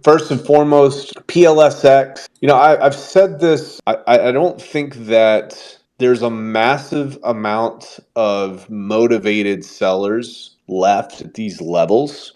First and foremost, PLSX. I've said this. I don't think that there's a massive amount of motivated sellers left at these levels.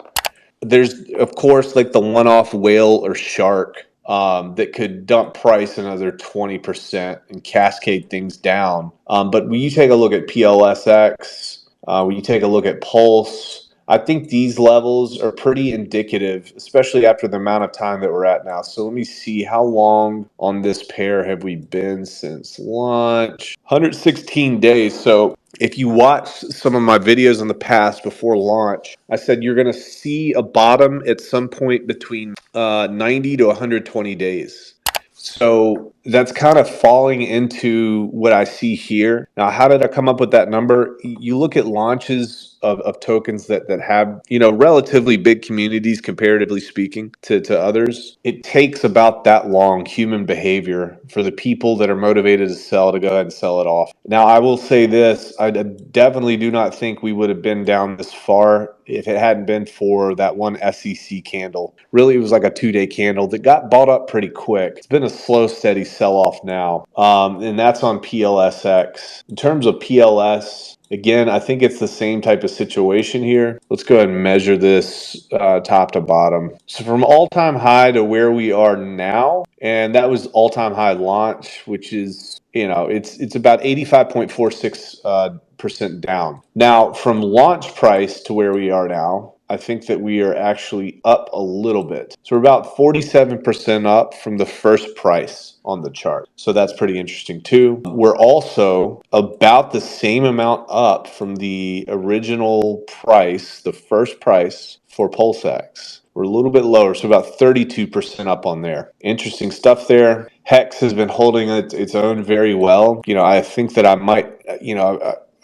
There's, of course, like the one-off whale or shark that could dump price another 20% and cascade things down. But when you take a look at PLSX, when you take a look at Pulse, I think these levels are pretty indicative, especially after the amount of time that we're at now. So let me see, how long on this pair have we been since launch? 116 days. So if you watch some of my videos in the past before launch, I said you're going to see a bottom at some point between 90 to 120 days. So that's kind of falling into what I see here. Now, how did I come up with that number? You look at launches of tokens that have, relatively big communities, comparatively speaking, to others. It takes about that long, human behavior, for the people that are motivated to sell to go ahead and sell it off. Now, I will say this, I definitely do not think we would have been down this far if it hadn't been for that one SEC candle. Really, it was like a 2-day candle that got bought up pretty quick. It's been a slow, steady sell-off now, and that's on PLSX. In terms of PLS, again, I think it's the same type of situation here. Let's go ahead and measure this top to bottom. So from all-time high to where we are now, and that was all-time high launch, which is, it's about 85.46% down. Now, from launch price to where we are now, I think that we are actually up a little bit. So we're about 47% up from the first price on the chart. So that's pretty interesting too. We're also about the same amount up from the original price, the first price for Pulsex. We're a little bit lower, so about 32% up on there. Interesting stuff there. Hex has been holding its own very well. I think that I might,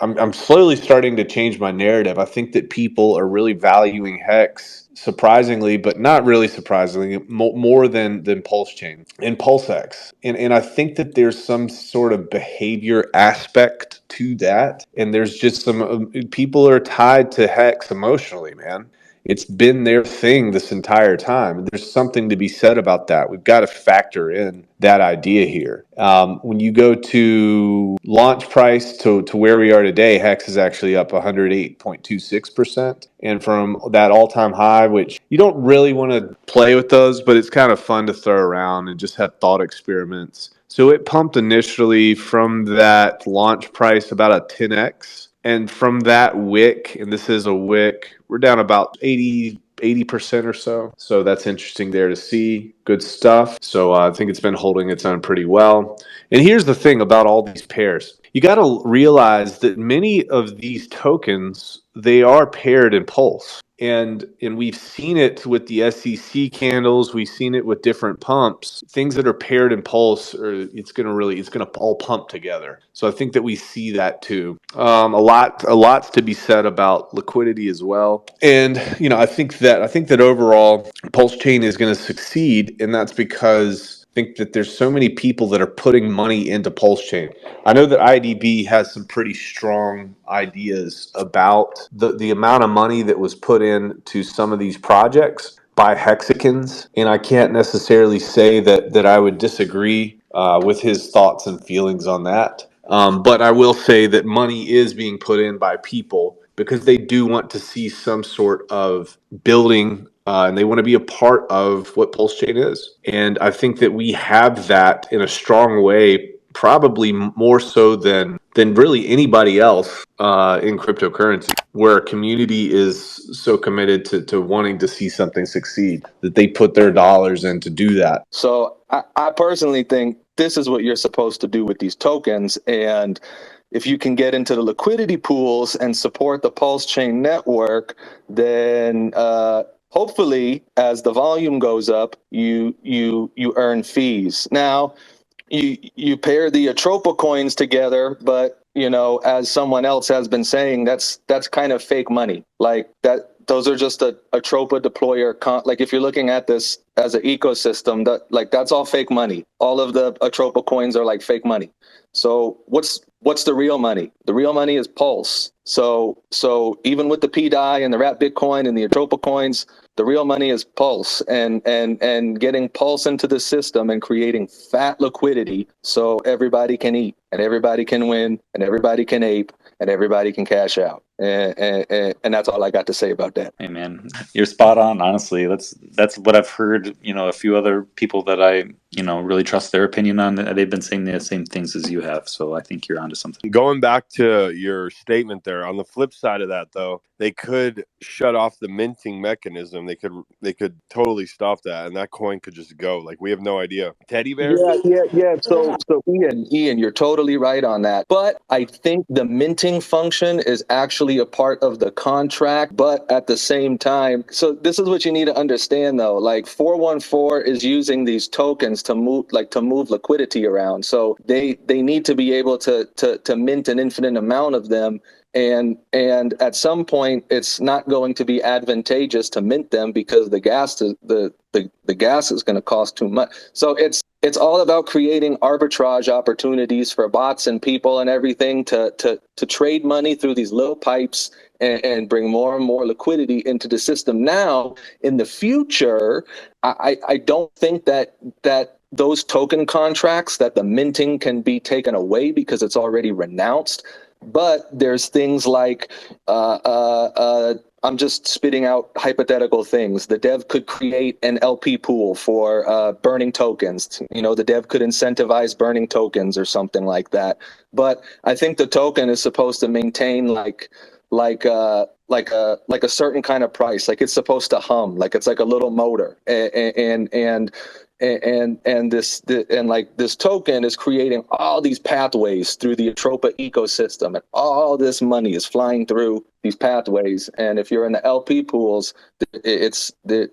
I'm slowly starting to change my narrative. I think that people are really valuing Hex, surprisingly, but not really surprisingly, more than Pulsechain and Pulsex. And I think that there's some sort of behavior aspect to that. And there's just some people are tied to Hex emotionally, man. It's been their thing this entire time. There's something to be said about that. We've got to factor in that idea here. When you go to launch price to where we are today, Hex is actually up 108.26%. And from that all-time high, which you don't really want to play with those, but it's kind of fun to throw around and just have thought experiments. So it pumped initially from that launch price about a 10x. And from that wick, and this is a wick, we're down about 80% or so. So that's interesting there to see. Good stuff. So I think it's been holding its own pretty well. And here's the thing about all these pairs. You got to realize that many of these tokens, they are paired in Pulse. And we've seen it with the SEC candles. We've seen it with different pumps. Things that are paired in Pulse, it's gonna all pump together. So I think that we see that too. A lot's to be said about liquidity as well. And I think that overall Pulsechain is going to succeed, and that's because I think that there's so many people that are putting money into Pulsechain. I know that IDB has some pretty strong ideas about the amount of money that was put into some of these projects by Hexicans, and I can't necessarily say that I would disagree with his thoughts and feelings on that. But I will say that money is being put in by people because they do want to see some sort of building, and they want to be a part of what Pulsechain is. And I think that we have that in a strong way, probably more so than really anybody else in cryptocurrency, where a community is so committed to wanting to see something succeed that they put their dollars in to do that. So I personally think this is what you're supposed to do with these tokens. And if you can get into the liquidity pools and support the Pulsechain network, then hopefully as the volume goes up, you earn fees. Now, you pair the Atropa coins together, but as someone else has been saying, that's kind of fake money. Like that, those are just a Atropa deployer. Like if you're looking at this as an ecosystem, that's all fake money. All of the Atropa coins are like fake money. So what's the real money? The real money is Pulse. So even with the PDAI and the Wrap Bitcoin and the Atropa coins, The real money is Pulse, and getting Pulse into the system and creating fat liquidity so everybody can eat and everybody can win and everybody can ape and everybody can cash out. And that's all I got to say about that. Hey man, you're spot on. Honestly, that's what I've heard. A few other people that I really trust their opinion on. They've been saying the same things as you have. So I think you're onto something. Going back to your statement there, on the flip side of that, though, they could shut off the minting mechanism. They could totally stop that, and that coin could just go. Like, we have no idea. Teddy bear. Yeah. So Ian, you're totally right on that. But I think the minting function is actually a part of the contract. But at the same time, so this is what you need to understand, though. Like 414 is using these tokens to move liquidity around. So they need to be able to mint an infinite amount of them. And at some point, it's not going to be advantageous to mint them because the gas is the gas is going to cost too much. So it's all about creating arbitrage opportunities for bots and people and everything to trade money through these little pipes and bring more and more liquidity into the system. Now, in the future, I don't think that those token contracts, that the minting can be taken away because it's already renounced. But there's things like, I'm just spitting out hypothetical things. The dev could create an LP pool for burning tokens. The dev could incentivize burning tokens or something like that. But I think the token is supposed to maintain like a certain kind of price. Like it's supposed to hum. Like it's like a little motor. And this token is creating all these pathways through the Atropa ecosystem, and all this money is flying through these pathways. And if you're in the LP pools, they're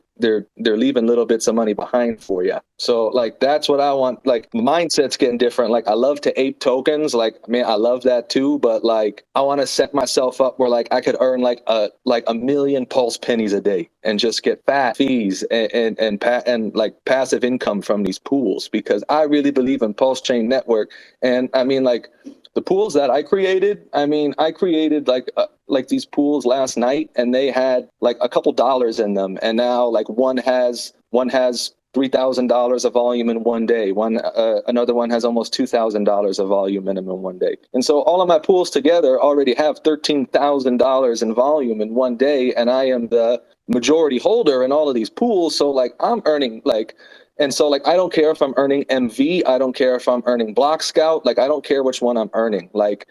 leaving little bits of money behind for you. So like that's what I want. Like mindset's getting different. Like I love to ape tokens. Like I love that too. But like I want to set myself up where like I could earn like a million Pulse pennies a day and just get fat fees and like passive income from these pools, because I really believe in Pulsechain Network. And like the pools that I created, I created like these pools last night, and they had like a couple dollars in them, and now like one has $3,000 of volume in one day. Another one has almost $2,000 of volume in them in one day. And so all of my pools together already have $13,000 in volume in one day, and I am the majority holder in all of these pools. So like I'm earning like. And so, like, I don't care if I'm earning MV. I don't care if I'm earning Block Scout. Like, I don't care which one I'm earning. Like,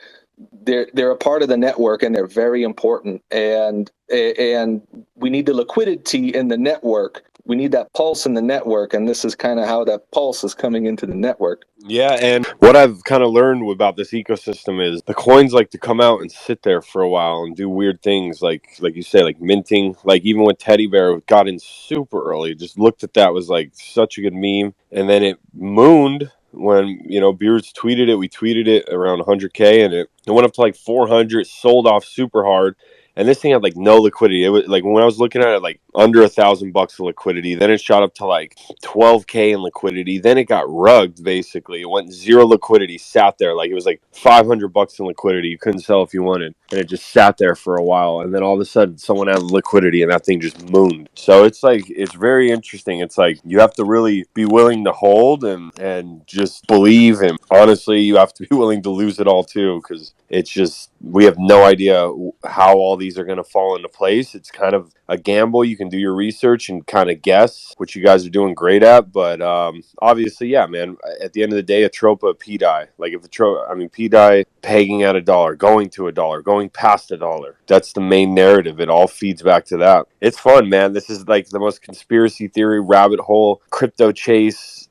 they're a part of the network, and they're very important. And we need the liquidity in the network. We need that pulse in the network, and this is kind of how that pulse is coming into the network. Yeah, and what I've kind of learned about this ecosystem is the coins like to come out and sit there for a while and do weird things, like you say, like minting. Like even with Teddy Bear, got in super early. Just looked at that, was like such a good meme, and then it mooned when Beards tweeted it. We tweeted it around 100K, and it went up to like 400, sold off super hard. And this thing had like no liquidity. It was like when I was looking at it, like under $1,000 of liquidity. Then it shot up to like 12K in liquidity. Then it got rugged. Basically, it went zero liquidity. Sat there like it was like $500 in liquidity. You couldn't sell if you wanted, and it just sat there for a while. And then all of a sudden, someone had liquidity, and that thing just mooned. So it's very interesting. It's like you have to really be willing to hold and just believe. And honestly, you have to be willing to lose it all too, because it's just we have no idea how all these are going to fall into place. It's kind of a gamble. You can do your research and kind of guess, which you guys are doing great at. But obviously, yeah, man, at the end of the day, Atropa, P-Die. Like if P-Die pegging at $1, going to $1, going past $1. That's the main narrative. It all feeds back to that. It's fun, man. This is like the most conspiracy theory rabbit hole, crypto chase,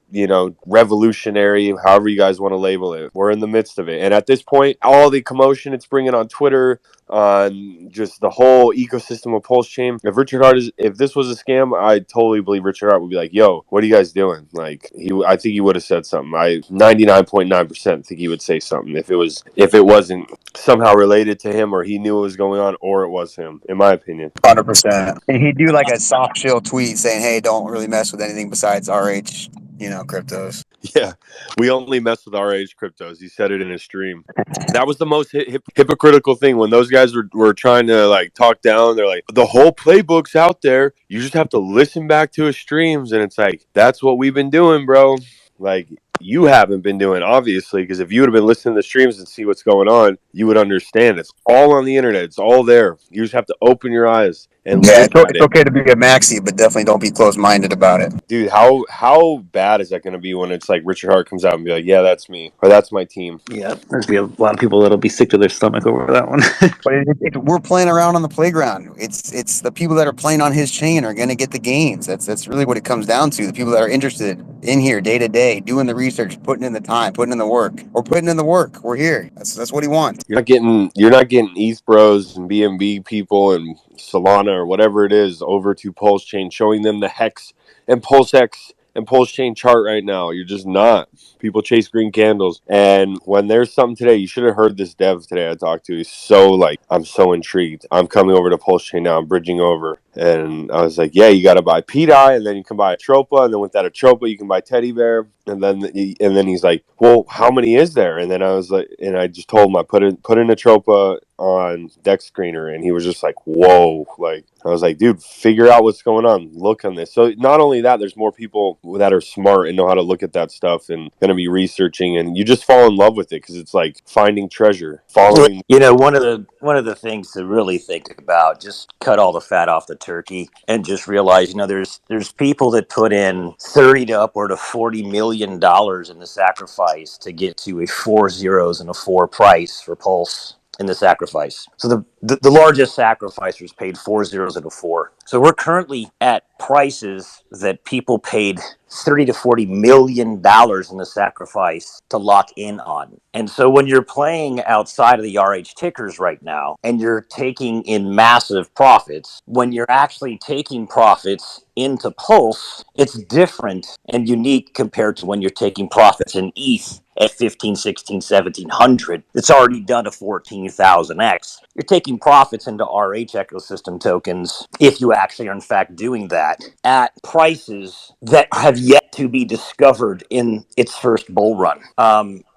revolutionary, however you guys want to label it. We're in the midst of it. And at this point, all the commotion it's bringing on Twitter, on just the whole ecosystem of Pulsechain. If this was a scam, I totally believe Richard Hart would be like, yo, what are you guys doing? Like, I think he would have said something. I 99.9% think he would say something if it wasn't somehow related to him, or he knew what was going on, or it was him, in my opinion. 100%. He'd do like a soft shill tweet saying, hey, don't really mess with anything besides RH, cryptos. Yeah, we only mess with our age cryptos. He said it in his stream. That was the most hypocritical thing when those guys were trying to like talk down. They're like, the whole playbook's out there. You just have to listen back to his streams. And it's like, that's what we've been doing, bro. Like, you haven't been doing, obviously, because if you would have been listening to the streams and see what's going on, you would understand. It's all on the internet. It's all there. You just have to open your eyes and look at It's it. okay to be a maxi, but definitely don't be closed-minded about it. Dude, how bad is that going to be when it's like Richard Hart comes out and be like, yeah, that's me, or that's my team? Yeah, there's gonna be a lot of people that'll be sick to their stomach over that one. But we're playing around on the playground. It's the people that are playing on his chain are going to get the gains. That's really what it comes down to. The people that are interested in here day to day, doing the research, putting in the time, putting in the work, or putting in the work. We're here. That's what he wants. You're not getting ETH bros and BNB people and Solana or whatever it is over to Pulsechain, showing them the Hex and Pulsex and Pulsechain chart right now. You're just not. People chase green candles, and when there's something today, you should have heard this dev today I talked to. He's so like, I'm so intrigued. I'm coming over to Pulsechain now. I'm bridging over, and I was like, yeah, you got to buy PDI, and then you can buy Atropa, and then with that Atropa, you can buy Teddy Bear, and then he's like, well, how many is there? And then I was like, and I just told him I put in Atropa on Dex Screener, and he was just like, whoa. Like, I was like, dude, figure out what's going on. Look on this. So not only that, there's more people that are smart and know how to look at that stuff and going to be researching, and you just fall in love with it because it's like finding treasure, following. You know, one of the things to really think about, just cut all the fat off the turkey and just realize, you know, there's people that put in 30 to upward of $40 million in the sacrifice to get to a 4 zeros and a 4 price for Pulse in the sacrifice. So the largest sacrificers paid 4 zeros and a 4. So we're currently at prices that people paid $30 to $40 million in the sacrifice to lock in on. And so when you're playing outside of the RH tickers right now and you're taking in massive profits, when you're actually taking profits into Pulse, it's different and unique compared to when you're taking profits in ETH at 15, 16, 1700. It's already done a 14,000x. You're taking profits into RH ecosystem tokens, if you actually are in fact doing that, at prices that have yet to be discovered in its first bull run.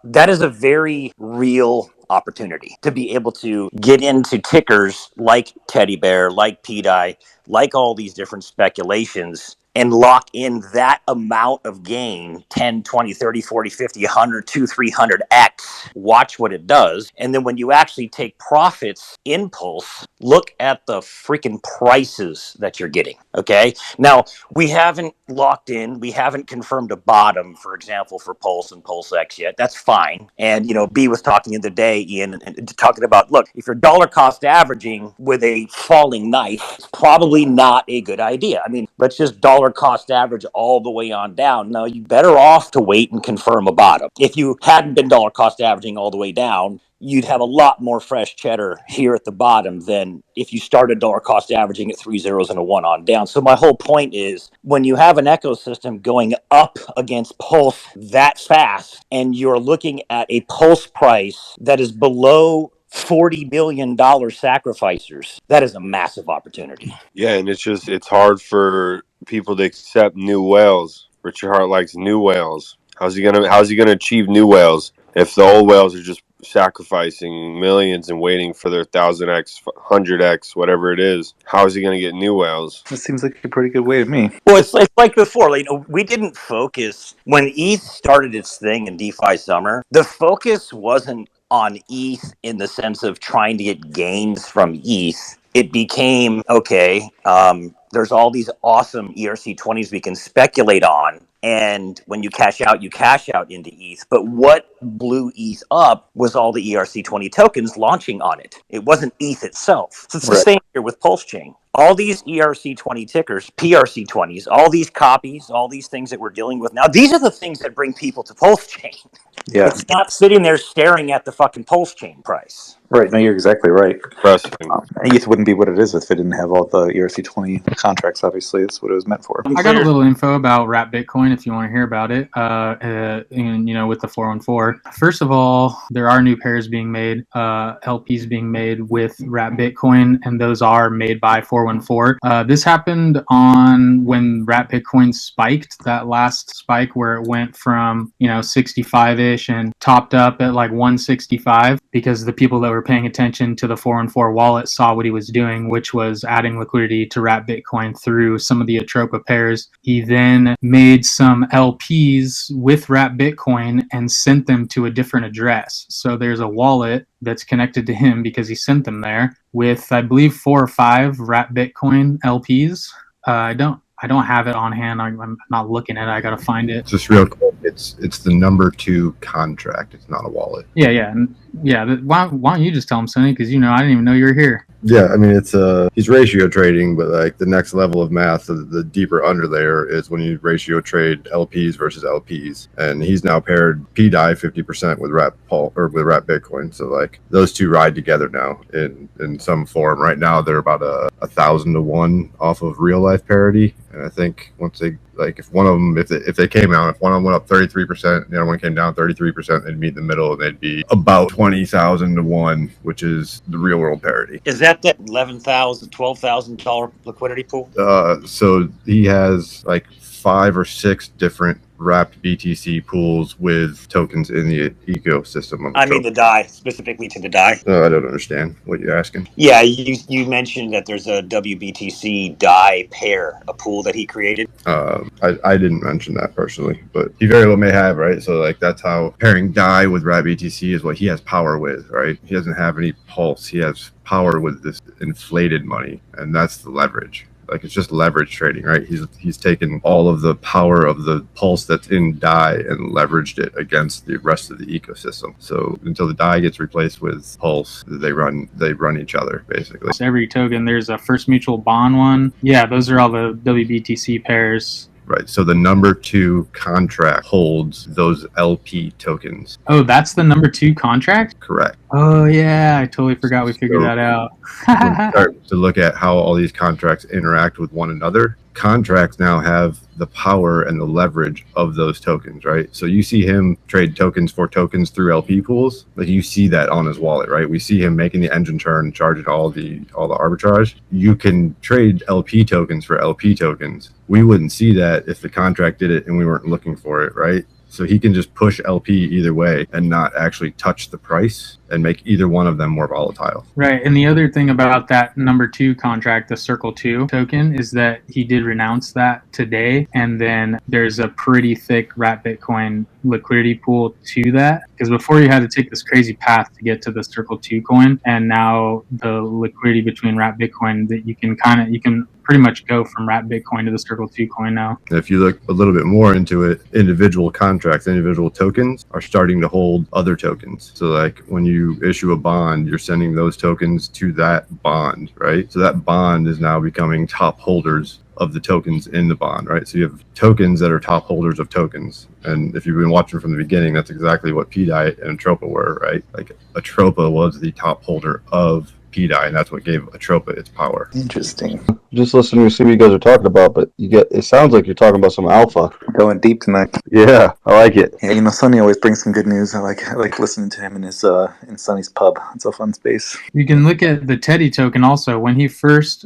That is a very real opportunity to be able to get into tickers like Teddy Bear, like PDI, like all these different speculations, and lock in that amount of gain, 10, 20, 30, 40, 50, 100, 2, 300x. Watch what it does. And then when you actually take profits in Pulse, look at the freaking prices that you're getting. Okay. Now, we haven't locked in, we haven't confirmed a bottom, for example, for Pulse and Pulsex yet. That's fine. And, you know, B was talking the other day, Ian, and talking about, look, if you're dollar cost averaging with a falling knife, it's probably not a good idea. I mean, let's just dollar cost average all the way on down. No, you're better off to wait and confirm a bottom. If you hadn't been dollar cost averaging all the way down, you'd have a lot more fresh cheddar here at the bottom than if you started dollar cost averaging at 3 zeros and a 1 on down. So my whole point is, when you have an ecosystem going up against Pulse that fast, and you're looking at a Pulse price that is below $40 billion sacrificers, that is a massive opportunity. Yeah, and it's hard for people to accept new whales. Richard Hart likes new whales. How's he gonna achieve new whales if the old whales are just sacrificing millions and waiting for their 1000x, 100x, whatever it is? How is he gonna get new whales? That seems like a pretty good way to me. Well, it's like before. Like, you know, we didn't focus when ETH started its thing in DeFi summer. The focus wasn't on ETH in the sense of trying to get gains from ETH. It became, okay, there's all these awesome ERC20s we can speculate on. And when you cash out into ETH. But what blew ETH up was all the ERC20 tokens launching on it. It wasn't ETH itself. So it's the same here with Pulsechain. All these ERC20 tickers, PRC20s, all these copies, all these things that we're dealing with now, these are the things that bring people to Pulsechain. Yeah. It's not sitting there staring at the fucking Pulsechain price. Right. No, you're exactly right. Impressive. ETH wouldn't be what it is if it didn't have all the ERC20 contracts. Obviously, that's what it was meant for. I got a little info about Wrap Bitcoin if you want to hear about it. And you know, with the 414. First of all, there are new pairs being made, LPs being made with Wrap Bitcoin, and those are made by 414. 414. This happened on when Rat Bitcoin spiked, that last spike where it went from 65-ish and topped up at like 165, because the people that were paying attention to the 414 wallet saw what he was doing, which was adding liquidity to Rat Bitcoin through some of the Atropa pairs. He then made some LPs with Rat Bitcoin and sent them to a different address. So there's a wallet that's connected to him because he sent them there with, I believe, 4 or 5 Rat Bitcoin LPs. I don't have it on hand. I'm not looking at it. I got to find it. Just real quick, it's the number 2 contract. It's not a wallet. Yeah. Why don't you just tell him, Sonny? Because I didn't even know you were here. Yeah, I mean, it's he's ratio trading, but like the next level of math, the deeper under layer is when you ratio trade LPs versus LPs, and he's now paired PDAI 50% with Rat Bitcoin. So like those two ride together now in some form. Right now they're about 1,000 to 1 off of real life parity, and I think once they if one of them, if they came out, if one of them went up 33%, the other one came down 33%, they'd meet in the middle, and they'd be about 20,000 to 1, which is the real world parity. Is that $11,000, $12,000 liquidity pool? So he has like 5 or 6 different wrapped BTC pools with tokens in the ecosystem. I mean the DAI, specifically to the DAI. I don't understand what you're asking. Yeah, you mentioned that there's a WBTC DAI pair, a pool that he created. I didn't mention that personally, but he very well may have, right? So like that's how pairing DAI with wrapped BTC is what he has power with, right? He doesn't have any pulse. He has power with this inflated money, and that's the leverage. Like it's just leverage trading, right? He's taken all of the power of the pulse that's in DAI and leveraged it against the rest of the ecosystem. So until the DAI gets replaced with pulse, they run each other basically. So every token, there's a First Mutual Bond one. Yeah, those are all the WBTC pairs. Right. So the number 2 contract holds those LP tokens. Oh, that's the number 2 contract? Correct. Oh, yeah. I totally forgot we figured that out. Start to look at how all these contracts interact with one another. Contracts now have the power and the leverage of those tokens, right? So you see him trade tokens for tokens through LP pools. Like you see that on his wallet, right? We see him making the engine turn, charging all the arbitrage. You can trade LP tokens for LP tokens. We wouldn't see that if the contract did it and we weren't looking for it, right? So he can just push LP either way and not actually touch the price and make either one of them more volatile. Right. And the other thing about that number 2 contract, the Circle 2 token, is that he did renounce that today. And then there's a pretty thick Rat Bitcoin liquidity pool to that. Because before you had to take this crazy path to get to the Circle 2 coin. And now the liquidity between Rat Bitcoin that you can pretty much go from Rat Bitcoin to the Circle 2 coin now. If you look a little bit more into it, individual contracts, individual tokens are starting to hold other tokens. So like when you issue a bond, you're sending those tokens to that bond, right? So that bond is now becoming top holders of the tokens in the bond, right? So you have tokens that are top holders of tokens. And if you've been watching from the beginning, that's exactly what PDAI and Atropa were, right? Like Atropa was the top holder of PDAI, and that's what gave Atropa its power. Interesting. Just listening to see what you guys are talking about, but it sounds like you're talking about some alpha. Going deep tonight. Yeah, I like it. Yeah, Sonny always brings some good news. I like listening to him in his in Sonny's pub. It's a fun space. You can look at the Teddy token also. When he first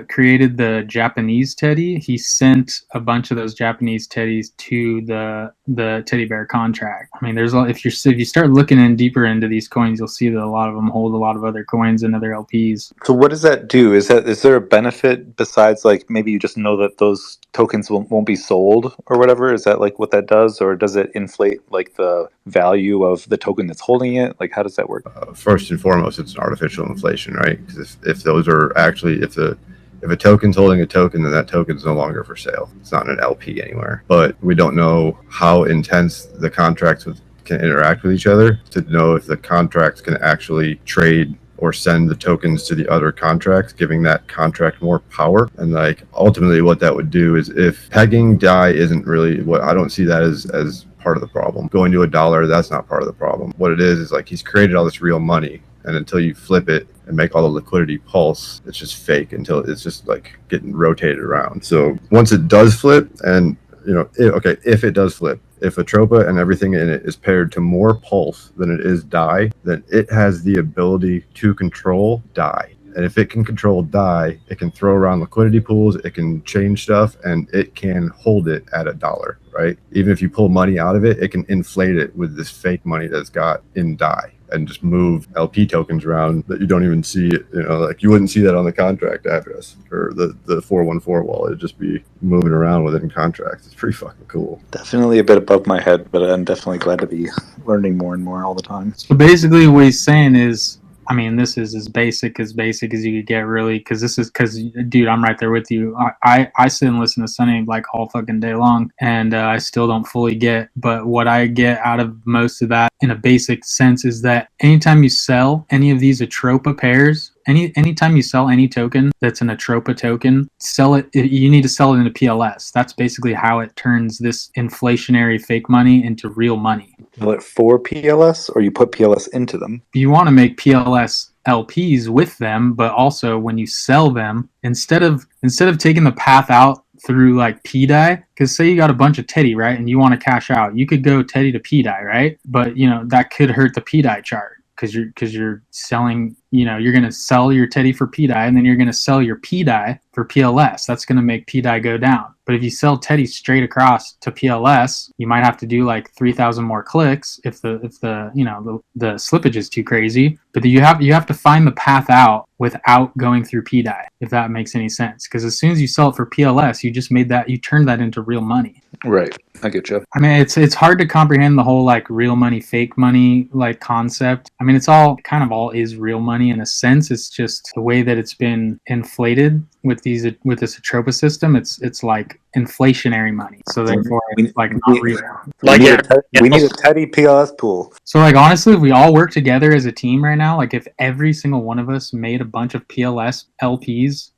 created the Japanese Teddy, he sent a bunch of those Japanese Teddies to the teddy bear contract. I mean, if you start looking in deeper into these coins, you'll see that a lot of them hold a lot of other coins and other LPs. So what does that do? Is there a benefit besides like maybe you just know that those tokens won't be sold or whatever? Is that like what that does, or does it inflate like the value of the token that's holding it? Like how does that work? First and foremost, it's an artificial inflation, right? Because if those are actually if a token's holding a token, then that token's no longer for sale. It's not an LP anywhere. But we don't know how intense the contracts can interact with each other to know if the contracts can actually trade or send the tokens to the other contracts, giving that contract more power. And like ultimately what that would do is if pegging DAI isn't really what I don't see that as part of the problem. Going to $1, that's not part of the problem. What it is like he's created all this real money, and until you flip it and make all the liquidity pulse, it's just fake until it's just like getting rotated around. So once it does flip, and if it does flip, if Atropa and everything in it is paired to more pulse than it is DAI, then it has the ability to control DAI. And if it can control DAI, it can throw around liquidity pools, it can change stuff, and it can hold it at $1, right? Even if you pull money out of it, it can inflate it with this fake money that's got in DAI and just move LP tokens around that you don't even see. Like you wouldn't see that on the contract address or the 414 wallet. It'd just be moving around within contracts. It's pretty fucking cool. Definitely a bit above my head, but I'm definitely glad to be learning more and more all the time. So basically, what he's saying is, I mean, this is as basic as you could get, really, because, dude, I'm right there with you. I sit and listen to Sunny like all fucking day long, and I still don't fully get. But what I get out of most of that, in a basic sense, is that anytime you sell any of these Atropa pairs, anytime you sell any token that's an Atropa token, sell it. You need to sell it into PLS. That's basically how it turns this inflationary fake money into real money. Sell it for PLS, or you put PLS into them? You want to make PLS LPs with them, but also when you sell them, instead of taking the path out through like PDAI, because say you got a bunch of Teddy, right, and you want to cash out, you could go Teddy to PDAI, right? But that could hurt the PDAI chart because you're selling. You're going to sell your Teddy for PDAI, and then you're going to sell your PDAI for PLS. That's going to make PDAI go down. But if you sell Teddy straight across to PLS, you might have to do like 3,000 more clicks if the slippage is too crazy. But you have to find the path out without going through PDAI, if that makes any sense. Because as soon as you sell it for PLS, you turned that into real money. Right. I get you. I mean, it's hard to comprehend the whole like real money, fake money like concept. I mean, it all is real money in a sense. It's just the way that it's been inflated with this Atropa system. It's like inflationary money. So therefore, it's like not real. We need a Teddy PLS pool. So like honestly, if we all work together as a team right now, like if every single one of us made a bunch of PLS LPs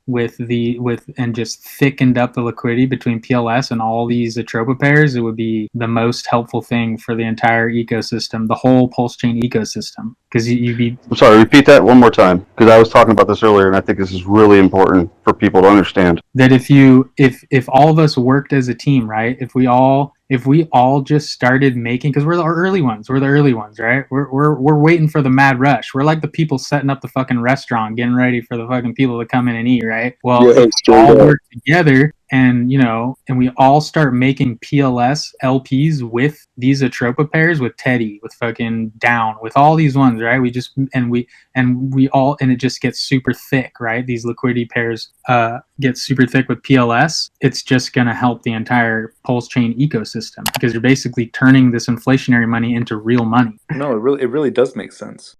and just thickened up the liquidity between PLS and all these Atropa pairs, it would be the most helpful thing for the entire ecosystem, the whole Pulsechain ecosystem. Because I'm sorry, repeat that one more time, because I was talking about this earlier, and I think this is really important for people to understand. That if all of us worked as a team, right? If we all just started making, because we're the early ones, right? We're waiting for the mad rush. We're like the people setting up the fucking restaurant, getting ready for the fucking people to come in and eat, right? Well, if we all work together and we all start making PLS LPs with these Atropa pairs, with Teddy, with fucking Down, with all these ones, right? We it just gets super thick, right? These liquidity pairs get super thick with PLS. It's just going to help the entire Pulsechain ecosystem, because you're basically turning this inflationary money into real money. No, it really does make sense.